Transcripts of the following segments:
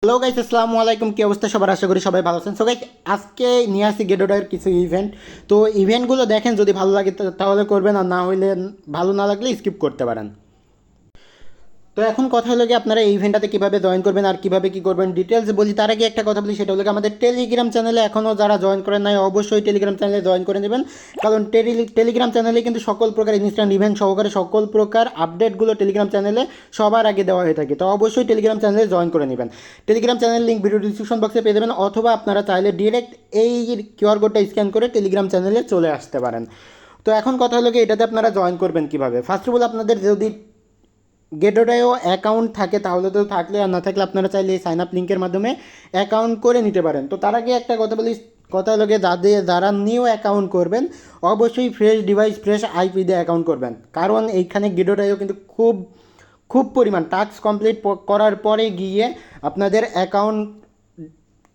Hello guys, আসসালামু আলাইকুম। কি অবস্থা সবার? আশা করি সবাই ভালো আছেন। সো গাইস, আজকে নিয়ে আসি গেডোডার কিছু ইভেন্ট। তো ইভেন্টগুলো দেখেন, যদি ভালো লাগে তাহলে করবেন, আর না হইলে ভালো না লাগলে স্কিপ করতে পারেন। তো এখন কথা হলো কি, আপনারা এই ইভেন্টটাতে কীভাবে জয়েন করবেন আর কীভাবে কী করবেন ডিটেলস বলি। তার আগে একটা কথা বলি, সেটা হলো আমাদের টেলিগ্রাম চ্যানেলে এখনও যারা জয়েন করেন নাই, অবশ্যই টেলিগ্রাম চ্যানেলে জয়েন করে নেবেন। কারণ টেলিগ্রাম চ্যানেলে কিন্তু সকল প্রকার ইনস্ট্যান্ট ইভেন্ট সহকারে সকল প্রকার আপডেটগুলো টেলিগ্রাম চ্যানেলে সবার আগে দেওয়া হয়ে থাকে। তো অবশ্যই টেলিগ্রাম চ্যানেলে জয়েন করে নেবেন। Telegram channel link video description বক্সে পেয়ে যাবেন, অথবা আপনারা চাইলে ডিরেক্ট এই কিউআর কোডটা স্ক্যান করে টেলিগ্রাম চ্যানেলে চলে আসতে পারেন। তো এখন কথা হলো কি, এটাতে আপনারা জয়েন করবেন কীভাবে। ফার্স্ট অফ অল, আপনাদের যদি গেটোডায়ও অ্যাকাউন্ট থাকে তাহলে তো থাকলে, আর না থাকলে আপনারা চাইলে এই সাইন আপ লিঙ্কের মাধ্যমে অ্যাকাউন্ট করে নিতে পারেন। তো তার আগে একটা কথা বলি, কথা হলো যারা নিউ অ্যাকাউন্ট করবেন, অবশ্যই ফ্রেশ ডিভাইস ফ্রেশ আইপি দিয়ে অ্যাকাউন্ট করবেন। কারণ এইখানে গেটোডায়ও কিন্তু খুব খুব পরিমাণ টাস্ক কমপ্লিট করার পরে গিয়ে আপনাদের অ্যাকাউন্ট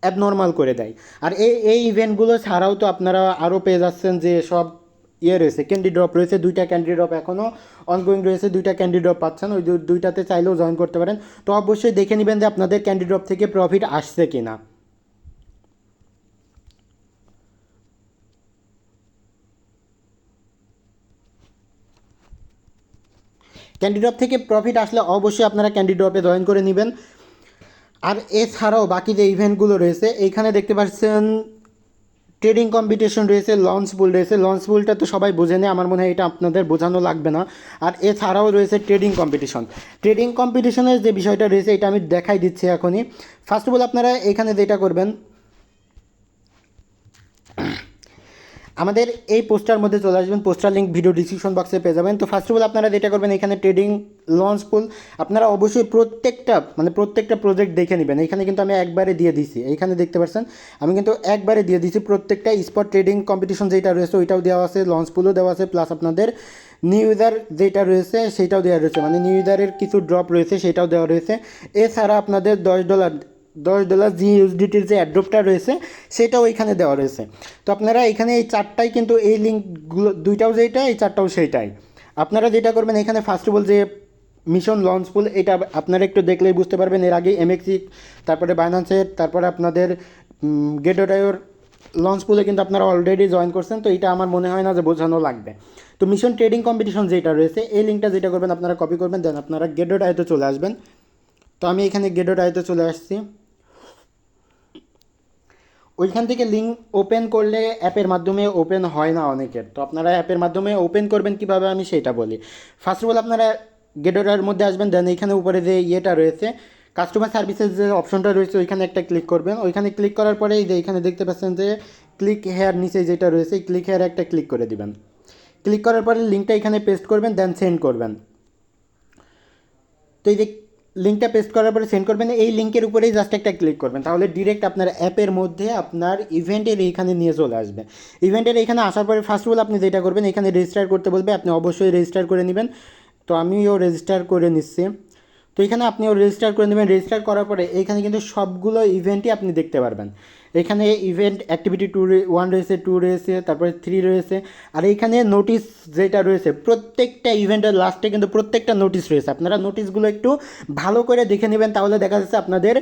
অ্যাবনর্মাল করে দেয়। আর এই ইভেন্টগুলো ছাড়াও তো আপনারা আরও পেয়ে যাচ্ছেন যে সব রয়েছে, ক্যান্ডি ড্রপ রয়েছে, 2টা ক্যান্ডি ড্রপ এখনও অনগোয়িং রয়েছে, 2টা ক্যান্ডি ড্রপ পাচ্ছেন। ওই দুইটাতে চাইলেও জয়েন করতে পারেন। তো অবশ্যই দেখে নেবেন যে আপনাদের ক্যান্ডি ড্রপ থেকে প্রফিট আসছে কি না। ক্যান্ডি ড্রপ থেকে প্রফিট আসলে অবশ্যই আপনারা ক্যান্ডি ড্রপে জয়েন করে নেবেন। আর এছাড়াও বাকি যে ইভেন্টগুলো রয়েছে, এইখানে দেখতে পাচ্ছেন ট্রেডিং কম্পিটিশন রয়েছে, লঞ্চ পুল রয়েছে। লঞ্চ পুলটা তো সবাই বোঝে না, আমার মনে হয় এটা আপনাদের বোঝানো লাগবে না। আর এছাড়াও রয়েছে ট্রেডিং কম্পিটিশন। ট্রেডিং কম্পিটিশনের যে বিষয়টা রয়েছে, এটা আমি দেখাই দিচ্ছি এখনই। ফার্স্ট অফ অল, আপনারা এখানে যেটা করবেন, আমাদের এই পোস্টার মধ্যে চলে আসবেন। পোস্টার লিঙ্ক ভিডিও ডিসক্রিপশন বক্সে পেয়ে যাবেন। তো ফার্স্ট অফ অল, আপনারা যেটা করবেন, এখানে ট্রেডিং লঞ্চ পুল আপনারা অবশ্যই প্রত্যেকটা প্রজেক্ট দেখে নেবেন। এখানে কিন্তু আমি একবারে দিয়ে দিছি, এইখানে দেখতে পাচ্ছেন আমি কিন্তু একবারে দিয়ে দিছি। প্রত্যেকটা স্পট ট্রেডিং কম্পিটিশন যেটা রয়েছে ওইটাও দেওয়া আছে, লঞ্চ পুলও দেওয়া আছে, প্লাস আপনাদের নিউ ইউজার যেটা রয়েছে সেটাও দেওয়া রয়েছে, মানে নিউ ইউজারের কিছু ড্রপ রয়েছে সেটাও দেওয়া রয়েছে। এছাড়া আপনাদের $10 জিইউএসডিটির যে অ্যাড্রপটা রয়েছে সেটাও এখানে দেওয়া রয়েছে। তো আপনারা এখানে এই চারটাই কিন্তু এই লিঙ্কগুলো, দুইটাও যেটা, এই চারটাও সেইটাই। আপনারা যেটা করবেন, এখানে ফার্স্ট অফ অল যে মিশন লঞ্চ পুল, এটা আপনারা একটু দেখলেই বুঝতে পারবেন। এর আগে এমএক্সি, তারপরে বাইন্যান্সের, তারপরে আপনাদের গেটোডায়োর লঞ্চ পুলে কিন্তু আপনারা অলরেডি জয়েন করছেন। তো এটা আমার মনে হয় না যে বোঝানো লাগবে। তো মিশন ট্রেডিং কম্পিটিশন যেটা রয়েছে, এই লিঙ্কটা যেটা করবেন, আপনারা কপি করবেন, দেন আপনারা গেটোডায়োতে চলে আসবেন। তো আমি এখানে গেটোডায়োতে চলে আসছি। ওইখান থেকে লিঙ্ক ওপেন করলে অ্যাপের মাধ্যমে ওপেন হয় না অনেকের। তো আপনারা অ্যাপের মাধ্যমে ওপেন করবেন কীভাবে, আমি সেটা বলি। ফার্স্ট অফ অল, আপনারা গেটোডার মধ্যে আসবেন, দেন এইখানে উপরে যে ইয়েটা রয়েছে, কাস্টমার সার্ভিসের যে অপশনটা রয়েছে, ওইখানে একটা ক্লিক করবেন। ওইখানে ক্লিক করার পরে এই যে এখানে দেখতে পাচ্ছেন যে ক্লিক হেয়ার নিচে যেটা রয়েছে, ক্লিক হেয়ার একটা ক্লিক করে দিবেন। ক্লিক করার পরে লিঙ্কটা এখানে পেস্ট করবেন, দেন সেন্ড করবেন। তো এই যে লিঙ্কটা পেস্ট করার পরে সেন্ড করবেন, এই লিঙ্কের উপরেই জাস্ট একটা ক্লিক করবেন, তাহলে ডিরেক্ট আপনার অ্যাপের মধ্যে আপনার ইভেন্টের এইখানে নিয়ে চলে আসবে। ইভেন্টের এইখানে আসার পরে ফার্স্ট অফ অল আপনি যেটা করবেন, এখানে রেজিস্টার করতে বলবে, আপনি অবশ্যই রেজিস্টার করে নেবেন। তো আমিও রেজিস্টার করে নিচ্ছি। তো এখানে আপনিও রেজিস্টার করে নেবেন। রেজিস্টার করার পরে এইখানে কিন্তু সবগুলো ইভেন্টই আপনি দেখতে পারবেন। এখানে ইভেন্ট অ্যাক্টিভিটি 1 রয়েছে, 2 রয়েছে, তারপরে 3 রয়েছে। আর এইখানে নোটিশ যেটা রয়েছে, প্রত্যেকটা ইভেন্টের লাস্টে কিন্তু প্রত্যেকটা নোটিশ রয়েছে। আপনারা নোটিশগুলো একটু ভালো করে দেখে নেবেন, তাহলে দেখা যাচ্ছে আপনাদের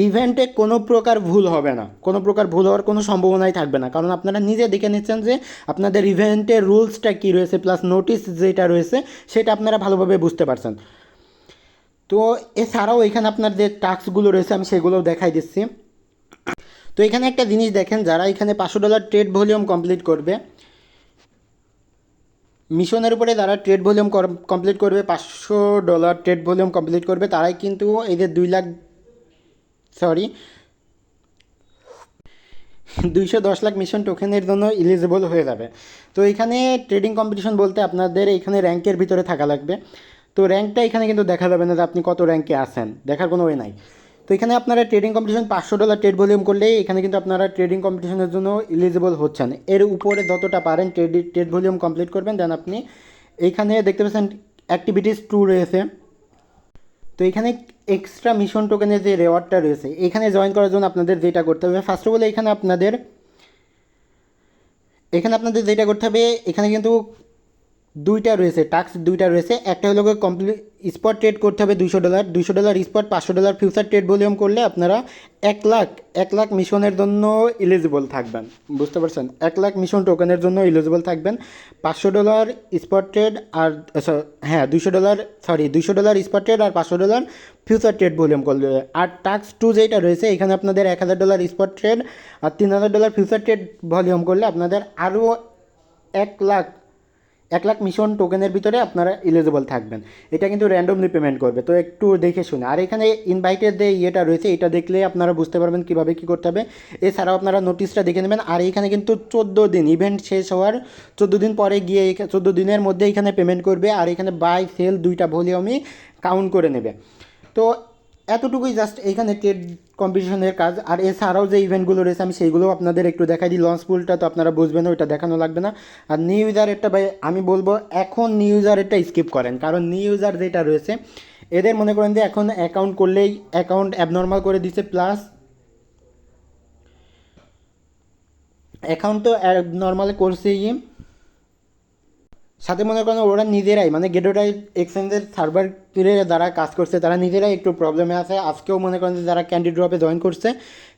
ইভেন্টে কোনো প্রকার ভুল হবে না, কোনো প্রকার ভুল হওয়ার কোনো সম্ভাবনাই থাকবে না। কারণ আপনারা নিজে দেখে নিচ্ছেন যে আপনাদের ইভেন্টের রুলসটা কী রয়েছে, প্লাস নোটিশ যেটা রয়েছে সেটা আপনারা ভালোভাবে বুঝতে পারছেন। তো এছাড়াও এখানে আপনার যে টাস্কগুলো রয়েছে আমি সেগুলোও দেখাই দিচ্ছি। তো এখানে একটা জিনিস দেখেন, যারা এখানে $500 ট্রেড ভলিউম কমপ্লিট করবে, মিশনের উপরে যারা ট্রেড ভলিউম কমপ্লিট করবে, $500 ট্রেড ভলিউম কমপ্লিট করবে, তারাই কিন্তু এই যে 210 লাখ মিশন টোকেনের জন্য এলিজিবল হয়ে যাবে। তো এখানে ট্রেডিং কম্পিটিশন বলতে আপনাদের এখানে র্যাঙ্কের ভিতরে থাকা লাগবে। তো র্যাঙ্কটা এখানে কিন্তু দেখা যাবে না যে আপনি কত র্যাঙ্কে আছেন, দেখার কোনো ওয়ে নাই। তো এখানে আপনারা ট্রেডিং কম্পিটিশন $500 ট্রেড ভলিউম করলেই এখানে কিন্তু আপনারা ট্রেডিং কম্পিটিশনের জন্য এলিজিবল হচ্ছেন। এর উপরে যতটা পারেন ট্রেড ভলিউম কমপ্লিট করবেন, দেন আপনি এইখানে দেখতে পাচ্ছেন অ্যাক্টিভিটিস 2 রয়েছে। তো এখানে এক্সট্রা মিশন টোকেনের যে রেওয়ার্ডটা রয়েছে, এখানে জয়েন করার জন্য আপনাদের যেটা করতে হবে, ফার্স্ট অফ অল এখানে আপনাদের যেটা করতে হবে, এখানে কিন্তু দুইটা রয়েছে, টাস্ক দুইটা রয়েছে। একটা হলো কমপ্লিট স্পট ট্রেড করতে হবে $200, $200 স্পট, $500 ফিউচার ট্রেড ভলিউম করলে আপনারা 1 লাখ মিশনের জন্য এলিজিবল থাকবেন। বুঝতে পারছেন? 1 লাখ মিশন টোকেনের জন্য এলিজিবল থাকবেন। $500 স্পট ট্রেড আর হ্যাঁ $200 স্পট ট্রেড আর $500 ফিউচার ট্রেড ভলিউম করলে। আর টাস্ক 2 যেটা রয়েছে এখানে আপনাদের $1000 স্পট ট্রেড আর $3000 ফিউচার ট্রেড ভলিউম করলে আপনাদের আরও 1 লাখ মিশন টোকেনের ভিতরে আপনারা এলিজিবল থাকবেন। এটা কিন্তু র্যান্ডমলি পেমেন্ট করবে, তো একটু দেখে শুনে। আর এখানে ইনভাইটের যে ইয়েটা রয়েছে এটা দেখলে আপনারা বুঝতে পারবেন কীভাবে কী করতে হবে। এছাড়াও আপনারা নোটিশটা দেখে নেবেন। আর এখানে কিন্তু 14 দিন, ইভেন্ট শেষ হওয়ার 14 দিন পরে গিয়ে 14 দিনের মধ্যে এখানে পেমেন্ট করবে। আর এখানে বাই সেল দুইটা ভলিউমই কাউন্ট করে নেবে। তো এতটুকুই জাস্ট এইখানে ট্রেড কম্পিটিশনের কাজ। আর এছাড়াও যে ইভেন্টগুলো রয়েছে আমি সেইগুলোও আপনাদের একটু দেখাই দিই। লঞ্চ পুলটা তো আপনারা বুঝবেন, ওইটা দেখানো লাগবে না। আর নিউ ইউজারেরটা ভাই আমি বলবো এখন নিউ ইউজারেরটা স্কিপ করেন, কারণ নিউ ইউজার যেটা রয়েছে এদের মনে করেন যে এখন অ্যাকাউন্ট করলেই অ্যাকাউন্ট অ্যাবনর্মাল করে দিচ্ছে, প্লাস অ্যাকাউন্ট তো অ্যাবনর্মাল করছেই, সাথে মনে করেন ওরা নিজেরাই মানে গেডোটাই এক্সচেঞ্জের সার্ভারের দ্বারা কাজ করছে, তারা নিজেরাই একটু প্রবলেমে আছে। আজকেও মনে করেন যে যারা ক্যান্ডি ড্রপে জয়েন করছে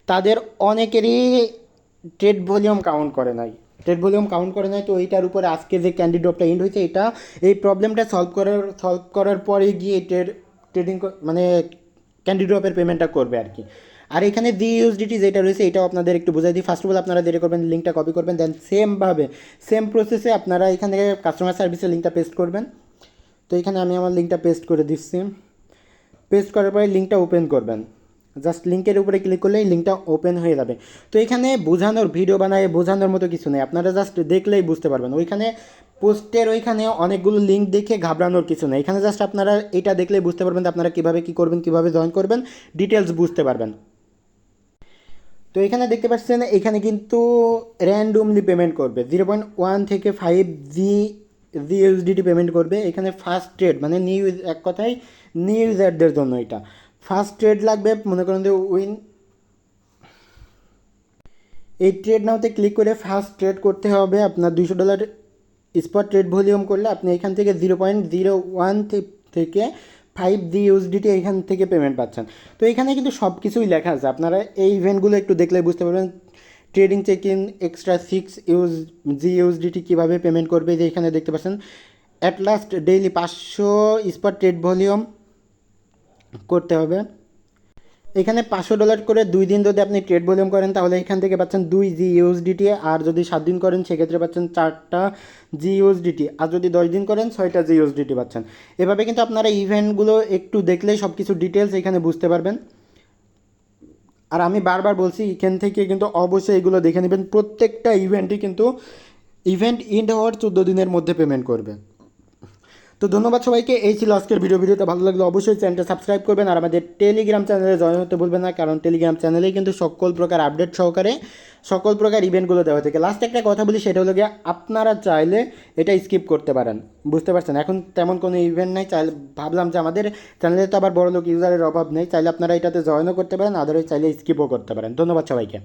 তাদের অনেকেরই ট্রেড ভলিউম কাউন্ট করে নাই, তো এইটার উপরে আজকে যে ক্যান্ডি ড্রপটা এন্ড হয়েছে এটা এই প্রবলেমটা সলভ করার পরে গিয়ে ট্রেডিং মানে ক্যান্ডি ড্রপের পেমেন্টটা করবে আর কি। আর এখানে ইউএসডিটি যেটা রয়েছে এটাও আপনাদের একটু বোঝাই দিই। ফার্স্ট অফ অল আপনারা যেটা করবেন লিঙ্কটা কপি করবেন, দেন সেম প্রসেসে আপনারা এখান থেকে কাস্টমার সার্ভিসের লিঙ্কটা পেস্ট করবেন। তো এখানে আমি আমার লিঙ্কটা পেস্ট করে দিচ্ছি। পেস্ট করার পরে লিঙ্কটা ওপেন করবেন, জাস্ট লিঙ্কের উপরে ক্লিক করলেই লিঙ্কটা ওপেন হয়ে যাবে। তো এখানে ভিডিও বানায় বোঝানোর মতো কিছু নেই, আপনারা জাস্ট দেখলেই বুঝতে পারবেন। ওইখানে পোস্টের ওইখানে অনেকগুলো লিঙ্ক দেখে ঘাবড়ানোর কিছু নেই, এখানে জাস্ট আপনারা এটা দেখলেই বুঝতে পারবেন যে আপনারা কীভাবে কী করবেন, কীভাবে জয়েন করবেন, ডিটেলস বুঝতে পারবেন। তো এখানে দেখতে পাচ্ছেন এখানে কিন্তু র্যান্ডমলি পেমেন্ট করবে, 0.1 থেকে 5 ইউএসডিটি পেমেন্ট করবে। এখানে ফার্স্ট ট্রেড মানে এক কথায় নিউ ইউজারদের জন্য এটা ফার্স্ট ট্রেড লাগবে। মনে করেন যে এই ট্রেড নাওতে ক্লিক করে ফার্স্ট ট্রেড করতে হবে আপনার $200 স্পট ট্রেড ভলিউম করলে আপনি এখান থেকে 0.01 থেকে 5 ইউএসডিটি এখান থেকে পেমেন্ট পাচ্ছেন। তো এখানে কিন্তু সব কিছুই লেখা আছে, আপনারা এই ইভেন্টগুলো একটু দেখলে বুঝতে পারবেন। Trading check in extra 6 USDT কীভাবে পেমেন্ট করবে, যে এখানে দেখতে পাচ্ছেন at last daily 500 spot trade volume করতে হবে। এখানে $500 করে 2 দিন যদি আপনি ট্রেড ভলিউম করেন তাহলে এখান থেকে পাচ্ছেন 2 ইউএসডিটি, আর যদি 7 দিন করেন সেক্ষেত্রে পাচ্ছেন 4টা ইউএসডিটি, আর যদি 10 দিন করেন 6টা ইউএসডিটি পাচ্ছেন। এভাবে কিন্তু আপনারা ইভেন্টগুলো একটু দেখলেই সব কিছু ডিটেলস এখানে বুঝতে পারবেন। আর আমি বারবার বলছি এখান থেকে কিন্তু অবশ্যই এগুলো দেখে নেবেন, প্রত্যেকটা ইভেন্টই কিন্তু ইভেন্ট এন্ড হওয়ার 14 দিনের মধ্যে পেমেন্ট করবে। তো ধন্যবাদ সবাইকে, এই ছিল আজকের ভিডিওটা ভালো লাগলে অবশ্যই চ্যানেলটা সাবস্ক্রাইব করবেন। আর আমাদের টেলিগ্রাম চ্যানেলে জয়েন হতে ভুলবেন না, কারণ টেলিগ্রাম চ্যানেলেই কিন্তু সকল প্রকার আপডেট সহকারে সকল প্রকার ইভেন্টগুলো দেওয়া থেকে। লাস্ট একটা কথা বলি, সেটা হলো গিয়ে আপনারা চাইলে এটা স্কিপ করতে পারেন। বুঝতে পারছেন এখন তেমন কোনো ইভেন্ট নেই, চাইলে ভাবলাম যে আমাদের চ্যানেলে তো আবার বড় লোক ইউজারের অভাব নেই, চাইলে আপনারা এটাতে জয়েনও করতে পারেন, আদারওয়াইজ চাইলে স্কিপও করতে পারেন। ধন্যবাদ সবাইকে।